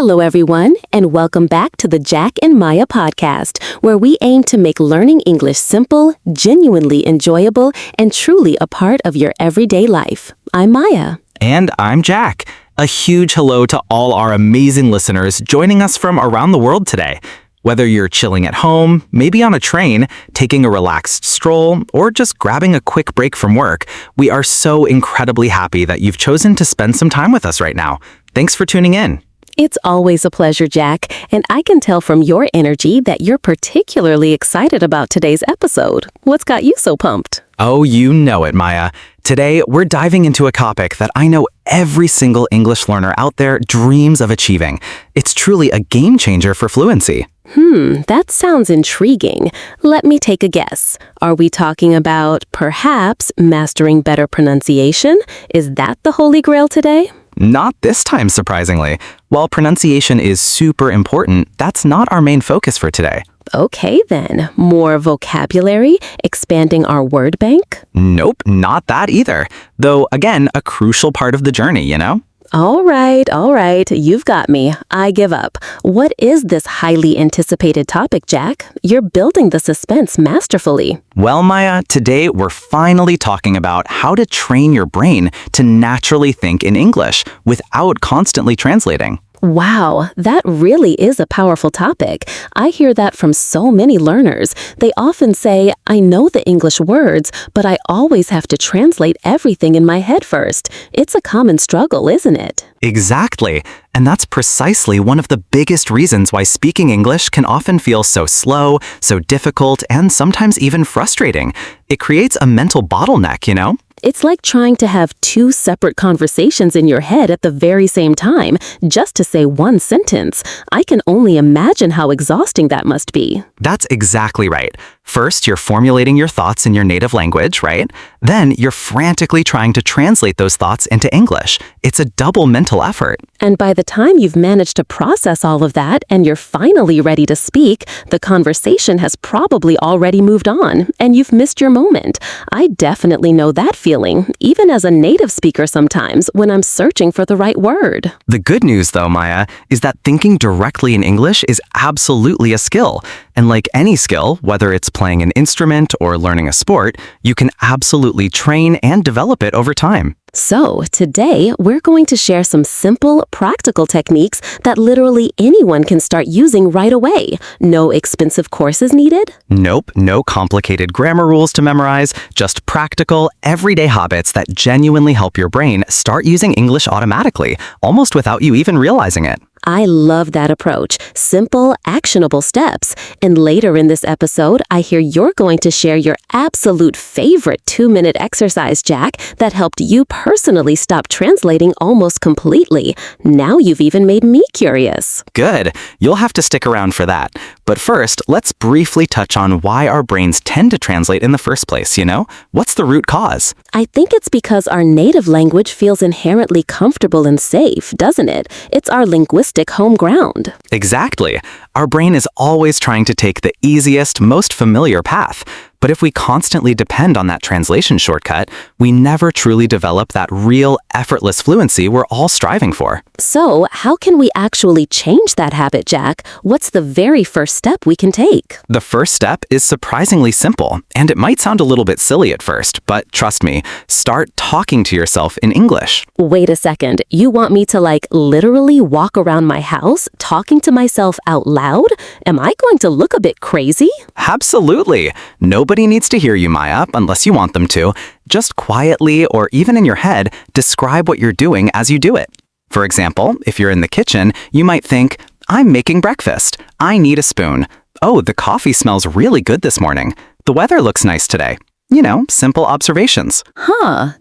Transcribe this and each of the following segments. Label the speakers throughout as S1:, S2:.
S1: Hello, everyone, and welcome back to the Jack&Maya podcast, where we aim to make learning English simple, genuinely enjoyable, and truly a part of your everyday life. I'm Maya.
S2: And I'm Jack. A huge hello to all our amazing listeners joining us from around the world today. Whether you're chilling at home, maybe on a train, taking a relaxed stroll, or just grabbing a quick break from work, we are so incredibly happy that you've chosen to spend some time with us right now. Thanks for tuning in.
S1: It's always a pleasure, Jack, and I can tell from your energy that you're particularly excited about today's episode. What's got you so pumped?
S2: Oh, you know it, Maya. Today, we're diving into a topic that I know every single English learner out there dreams of achieving. It's truly a game changer for fluency.
S1: That sounds intriguing. Let me take a guess. Are we talking about, perhaps, mastering better pronunciation? Is that the holy grail today?
S2: Not this time, surprisingly. While pronunciation is super important, that's not our main focus for today.
S1: Okay, then. More vocabulary, expanding our word bank?
S2: Nope, not that either. Though, again, a crucial part of the journey, you know?
S1: All right. You've got me. I give up. What is this highly anticipated topic, Jack? You're building the suspense masterfully.
S2: Well, Maya, today we're finally talking about how to train your brain to naturally think in English without constantly translating.
S1: Wow, that really is a powerful topic. I hear that from so many learners. They often say, I know the English words, but I always have to translate everything in my head first. It's a common struggle, isn't it?
S2: Exactly. And that's precisely one of the biggest reasons why speaking English can often feel so slow, so difficult, and sometimes even frustrating. It creates a mental bottleneck, you know?
S1: It's like trying to have two separate conversations in your head at the very same time, just to say one sentence. I can only imagine how exhausting that must be.
S2: That's exactly right. First, you're formulating your thoughts in your native language, right? Then you're frantically trying to translate those thoughts into English. It's a double mental effort.
S1: And by the time you've managed to process all of that and you're finally ready to speak, the conversation has probably already moved on, and you've missed your moment. I definitely know that feeling, even as a native speaker sometimes, when I'm searching for the right word.
S2: The good news, though, Maya, is that thinking directly in English is absolutely a skill. And like any skill, whether it's playing an instrument or learning a sport, you can absolutely train and develop it over time.
S1: So, today, we're going to share some simple, practical techniques that literally anyone can start using right away. No expensive courses needed?
S2: Nope, no complicated grammar rules to memorize, just practical, everyday habits that genuinely help your brain start using English automatically, almost without you even realizing it.
S1: I love that approach. Simple, actionable steps. And later in this episode, I hear you're going to share your absolute favorite 2-minute exercise, Jack, that helped you personally stop translating almost completely. Now you've even made me curious.
S2: Good. You'll have to stick around for that. But first, let's briefly touch on why our brains tend to translate in the first place, you know? What's the root cause?
S1: I think it's because our native language feels inherently comfortable and safe, doesn't it? It's our linguistic home ground.
S2: Exactly. Our brain is always trying to take the easiest, most familiar path. But if we constantly depend on that translation shortcut, we never truly develop that real, effortless fluency we're all striving for.
S1: So, how can we actually change that habit, Jack? What's the very first step we can take?
S2: The first step is surprisingly simple, and it might sound a little bit silly at first, but trust me, start talking to yourself in English.
S1: Wait a second, you want me to literally walk around my house talking to myself out loud? Am I going to look a bit crazy?
S2: Absolutely. Nobody needs to hear you, Maya, unless you want them to. Just quietly or even in your head, describe what you're doing as you do it. For example, if you're in the kitchen, you might think, I'm making breakfast. I need a spoon. Oh, the coffee smells really good this morning. The weather looks nice today. You know, simple observations.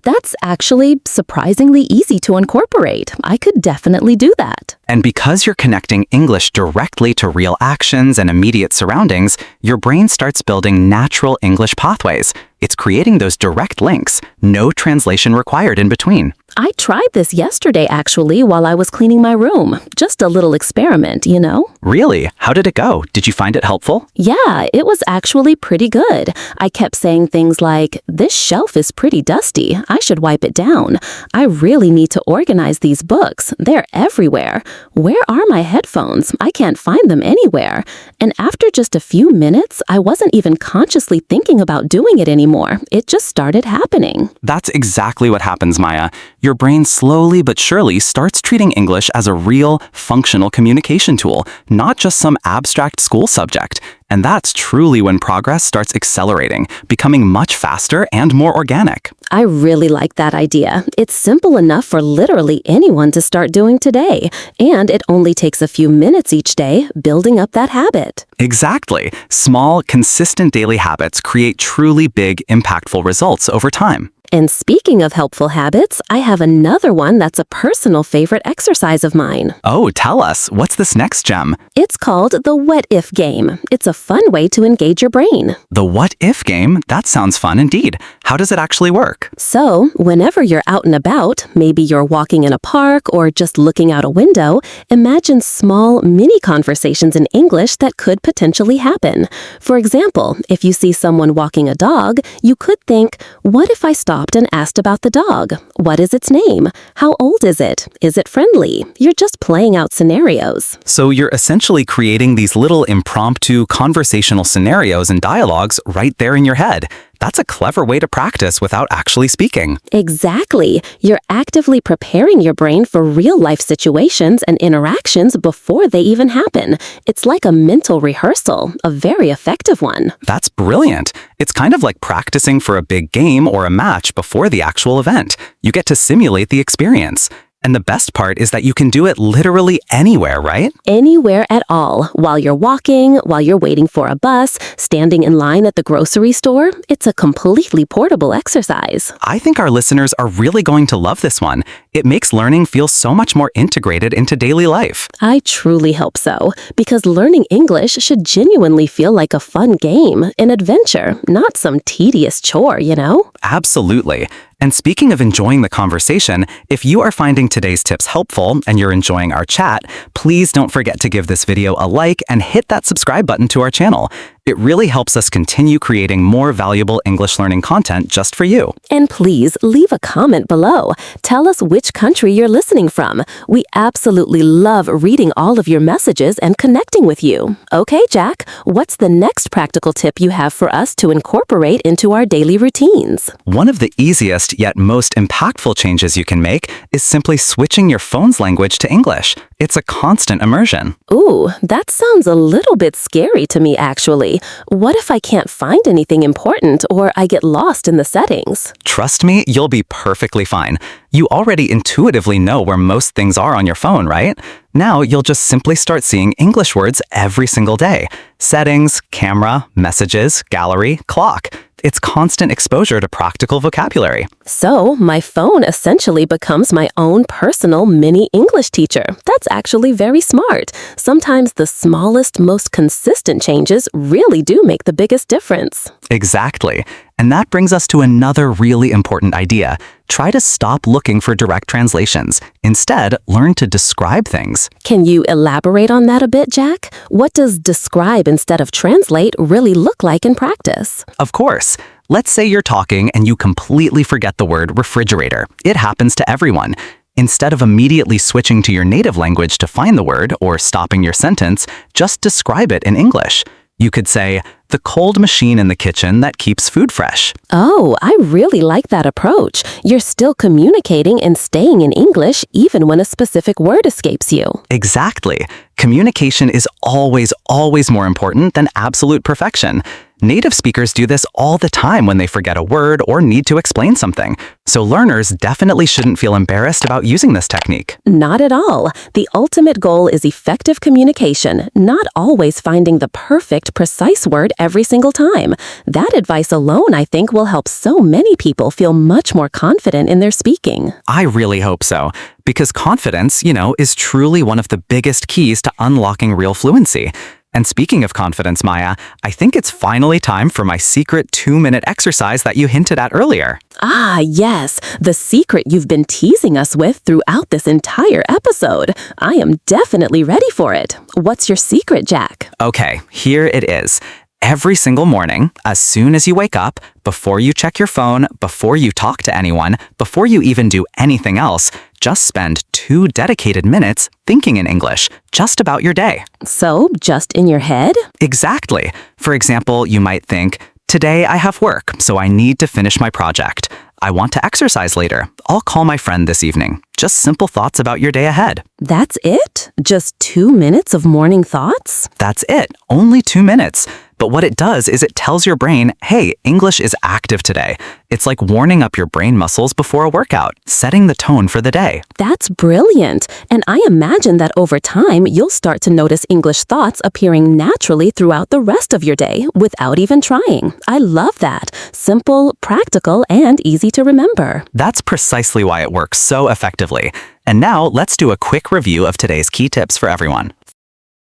S1: That's actually surprisingly easy to incorporate. I could definitely do that.
S2: And because you're connecting English directly to real actions and immediate surroundings, your brain starts building natural English pathways. It's creating those direct links, no translation required in between.
S1: I tried this yesterday actually while I was cleaning my room. Just a little experiment, you know?
S2: Really? How did it go? Did you find it helpful?
S1: Yeah, it was actually pretty good. I kept saying things like, "This shelf is pretty dusty. I should wipe it down. I really need to organize these books. They're everywhere. Where are my headphones? I can't find them anywhere." And after just a few minutes, I wasn't even consciously thinking about doing it anymore. It just started happening.
S2: That's exactly what happens, Maya. Your brain slowly but surely starts treating English as a real, functional communication tool, not just some abstract school subject. And that's truly when progress starts accelerating, becoming much faster and more organic.
S1: I really like that idea. It's simple enough for literally anyone to start doing today, and it only takes a few minutes each day building up that habit.
S2: Exactly. Small, consistent daily habits create truly big, impactful results over time.
S1: And speaking of helpful habits, I have another one that's a personal favorite exercise of mine.
S2: Oh, tell us, what's this next gem?
S1: It's called the What If game. It's a fun way to engage your brain.
S2: The what if game? That sounds fun indeed. How does it actually work?
S1: So, whenever you're out and about, maybe you're walking in a park or just looking out a window, imagine small, mini conversations in English that could potentially happen. For example, if you see someone walking a dog, you could think, what if I stopped and asked about the dog? What is its name? How old is it? Is it friendly? You're just playing out scenarios.
S2: So you're essentially creating these little impromptu conversational scenarios and dialogues right there in your head. That's a clever way to practice without actually speaking.
S1: Exactly. You're actively preparing your brain for real-life situations and interactions before they even happen. It's like a mental rehearsal, a very effective one.
S2: That's brilliant. It's kind of like practicing for a big game or a match before the actual event. You get to simulate the experience. And the best part is that you can do it literally anywhere, right?
S1: Anywhere at all. While you're walking, while you're waiting for a bus, standing in line at the grocery store, it's a completely portable exercise.
S2: I think our listeners are really going to love this one. It makes learning feel so much more integrated into daily life.
S1: I truly hope so, because learning English should genuinely feel like a fun game, an adventure, not some tedious chore, you know?
S2: Absolutely. And speaking of enjoying the conversation, if you are finding today's tips helpful and you're enjoying our chat, please don't forget to give this video a like and hit that subscribe button to our channel. It really helps us continue creating more valuable English learning content just for you.
S1: And please leave a comment below. Tell us which country you're listening from. We absolutely love reading all of your messages and connecting with you. Okay, Jack, what's the next practical tip you have for us to incorporate into our daily routines?
S2: One of the easiest yet most impactful changes you can make is simply switching your phone's language to English. It's a constant immersion.
S1: Ooh, that sounds a little bit scary to me, actually. What if I can't find anything important or I get lost in the settings?
S2: Trust me, you'll be perfectly fine. You already intuitively know where most things are on your phone, right? Now you'll just simply start seeing English words every single day. Settings, camera, messages, gallery, clock. It's constant exposure to practical vocabulary.
S1: So, my phone essentially becomes my own personal mini English teacher. That's actually very smart. Sometimes the smallest, most consistent changes really do make the biggest difference.
S2: Exactly. And that brings us to another really important idea. Try to stop looking for direct translations. Instead, learn to describe things.
S1: Can you elaborate on that a bit, Jack? What does describe instead of translate really look like in practice?
S2: Of course. Let's say you're talking and you completely forget the word refrigerator. It happens to everyone. Instead of immediately switching to your native language to find the word or stopping your sentence, just describe it in English. You could say, the cold machine in the kitchen that keeps food fresh.
S1: Oh, I really like that approach. You're still communicating and staying in English even when a specific word escapes you.
S2: Exactly. Communication is always more important than absolute perfection. Native speakers do this all the time when they forget a word or need to explain something. So learners definitely shouldn't feel embarrassed about using this technique.
S1: Not at all. The ultimate goal is effective communication, not always finding the perfect, precise word every single time. That advice alone, I think, will help so many people feel much more confident in their speaking.
S2: I really hope so, because confidence, is truly one of the biggest keys to unlocking real fluency. And speaking of confidence, Maya, I think it's finally time for my secret 2-minute exercise that you hinted at earlier.
S1: Ah, yes, the secret you've been teasing us with throughout this entire episode. I am definitely ready for it. What's your secret, Jack?
S2: Okay, here it is. Every single morning, as soon as you wake up, before you check your phone, before you talk to anyone, before you even do anything else, just spend 2 dedicated minutes thinking in English, just about your day.
S1: So, just in your head?
S2: Exactly. For example, you might think, today I have work, so I need to finish my project. I want to exercise later. I'll call my friend this evening. Just simple thoughts about your day ahead.
S1: That's it? Just 2 minutes of morning thoughts?
S2: That's it. Only 2 minutes. But what it does is it tells your brain, hey, English is active today. It's like warming up your brain muscles before a workout, setting the tone for the day.
S1: That's brilliant. And I imagine that over time, you'll start to notice English thoughts appearing naturally throughout the rest of your day without even trying. I love that. Simple, practical, and easy to remember.
S2: That's precisely why it works so effectively. And now let's do a quick review of today's key tips for everyone.